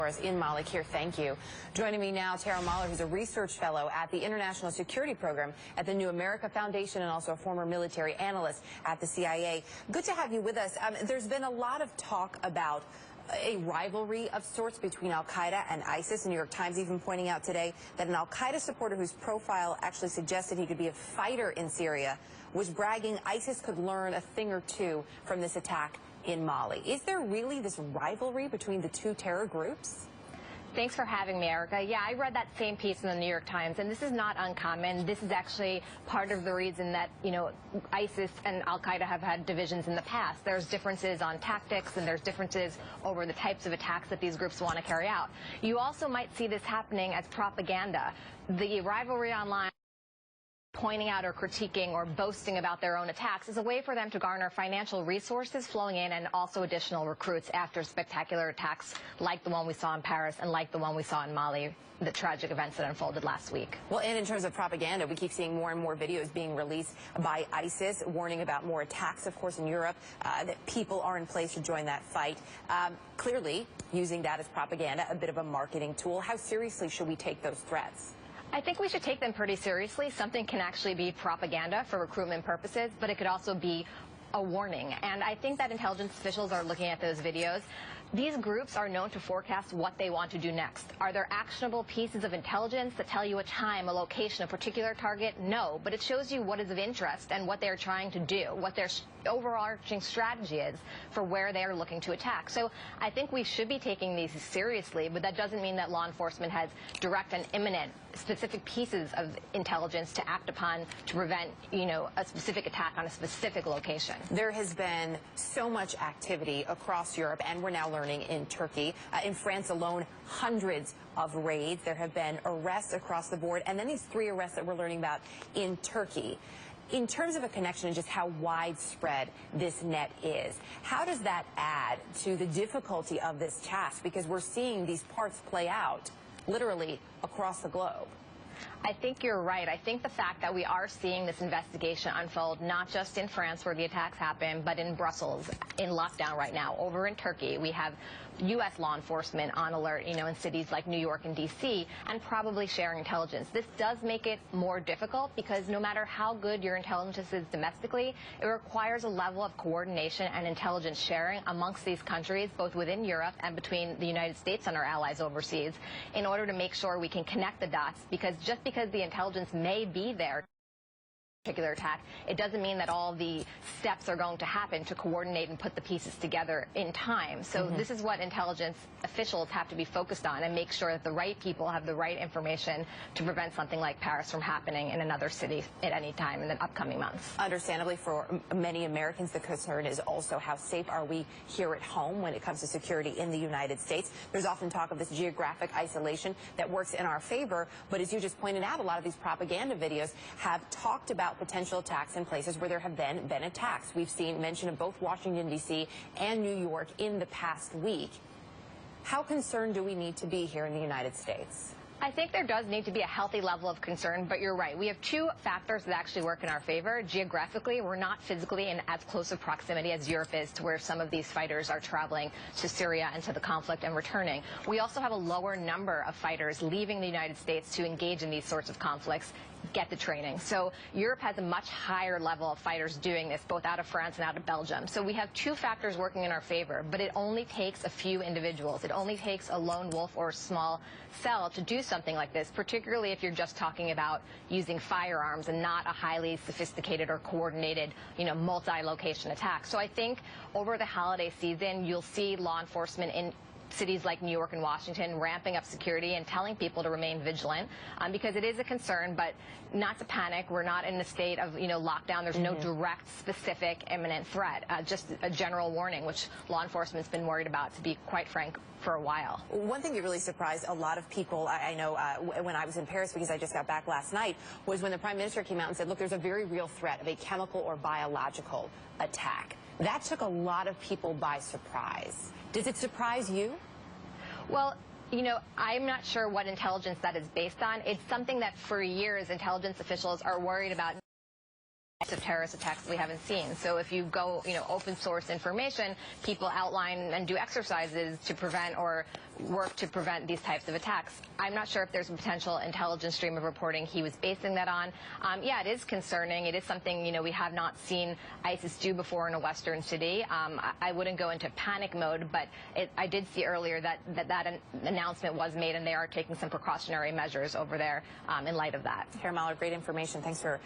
In Mali here, thank you. Joining me now, Tara Mahler, who's a research fellow at the International Security Program at the New America Foundation and also a former military analyst at the CIA. Good to have you with us. There's been a lot of talk about a rivalry of sorts between al-Qaeda and ISIS. The New York Times even pointing out today that an al-Qaeda supporter whose profile actually suggested he could be a fighter in Syria was bragging ISIS could learn a thing or two from this attack in Mali. Is there really this rivalry between the two terror groups? Thanks for having me, Erica. Yeah, I read that same piece in the New York Times, and this is not uncommon. This is actually part of the reason that, ISIS and al-Qaeda have had divisions in the past. There's differences on tactics, and there's differences over the types of attacks that these groups want to carry out. You also might see this happening as propaganda. The rivalry online, pointing out or critiquing or boasting about their own attacks, is a way for them to garner financial resources flowing in and also additional recruits after spectacular attacks like the one we saw in Paris and like the one we saw in Mali, the tragic events that unfolded last week. Well, and in terms of propaganda, we keep seeing more and more videos being released by ISIS warning about more attacks, of course, in Europe, that people are in place to join that fight. Clearly, using that as propaganda, a bit of a marketing tool. How seriously should we take those threats? I think we should take them pretty seriously. Something can actually be propaganda for recruitment purposes, but it could also be a warning. And I think that intelligence officials are looking at those videos. These groups are known to forecast what they want to do next. Are there actionable pieces of intelligence that tell you a time, a location, a particular target? No, but it shows you what is of interest and what they're trying to do, what their overarching strategy is for where they are looking to attack. So I think we should be taking these seriously, but that doesn't mean that law enforcement has direct and imminent specific pieces of intelligence to act upon to prevent, a specific attack on a specific location. There has been so much activity across Europe, and we're now learning in Turkey. In France alone, hundreds of raids. There have been arrests across the board, and then these 3 arrests that we're learning about in Turkey. In terms of a connection and just how widespread this net is, how does that add to the difficulty of this task? Because we're seeing these parts play out literally across the globe. I think you're right. I think the fact that we are seeing this investigation unfold not just in France where the attacks happened, but in Brussels, in lockdown right now. Over in Turkey, we have U.S. law enforcement on alert, in cities like New York and D.C., and probably sharing intelligence. This does make it more difficult because no matter how good your intelligence is domestically, it requires a level of coordination and intelligence sharing amongst these countries, both within Europe and between the United States and our allies overseas, in order to make sure we can connect the dots, because just because the intelligence may be there particular attack, it doesn't mean that all the steps are going to happen to coordinate and put the pieces together in time. So this is what intelligence officials have to be focused on and make sure that the right people have the right information to prevent something like Paris from happening in another city at any time in the upcoming months. Understandably, for many Americans, the concern is also how safe are we here at home when it comes to security in the United States. There's often talk of this geographic isolation that works in our favor, but as you just pointed out, a lot of these propaganda videos have talked about potential attacks in places where there have been attacks. We've seen mention of both Washington, D.C. and New York in the past week. How concerned do we need to be here in the United States? I think there does need to be a healthy level of concern, but you're right. We have 2 factors that actually work in our favor. Geographically, we're not physically in as close a proximity as Europe is to where some of these fighters are traveling to Syria and to the conflict and returning. We also have a lower number of fighters leaving the United States to engage in these sorts of conflicts, get the training. So Europe has a much higher level of fighters doing this, both out of France and out of Belgium. So we have 2 factors working in our favor, but it only takes a few individuals. It only takes a lone wolf or a small cell to do something like this, particularly if you're just talking about using firearms and not a highly sophisticated or coordinated, multi-location attack. So I think over the holiday season, you'll see law enforcement in cities like New York and Washington ramping up security and telling people to remain vigilant, because it is a concern, but not to panic. We're not in a state of lockdown. There's no direct, specific, imminent threat. Just a general warning, which law enforcement's been worried about, to be quite frank, for a while. One thing that really surprised a lot of people, I know when I was in Paris, because I just got back last night, was when the Prime Minister came out and said, look, there's a very real threat of a chemical or biological attack. That took a lot of people by surprise. Does it surprise you? Well, I'm not sure what intelligence that is based on. It's something that for years intelligence officials are worried about. of terrorist attacks we haven't seen. So if you go, open source information, people outline and do exercises to prevent or work to prevent these types of attacks. I'm not sure if there's a potential intelligence stream of reporting he was basing that on. Yeah, it is concerning. It is something, we have not seen ISIS do before in a Western city. I wouldn't go into panic mode, but I did see earlier that announcement was made, and they are taking some precautionary measures over there in light of that. Terra Mahler, great information. Thanks for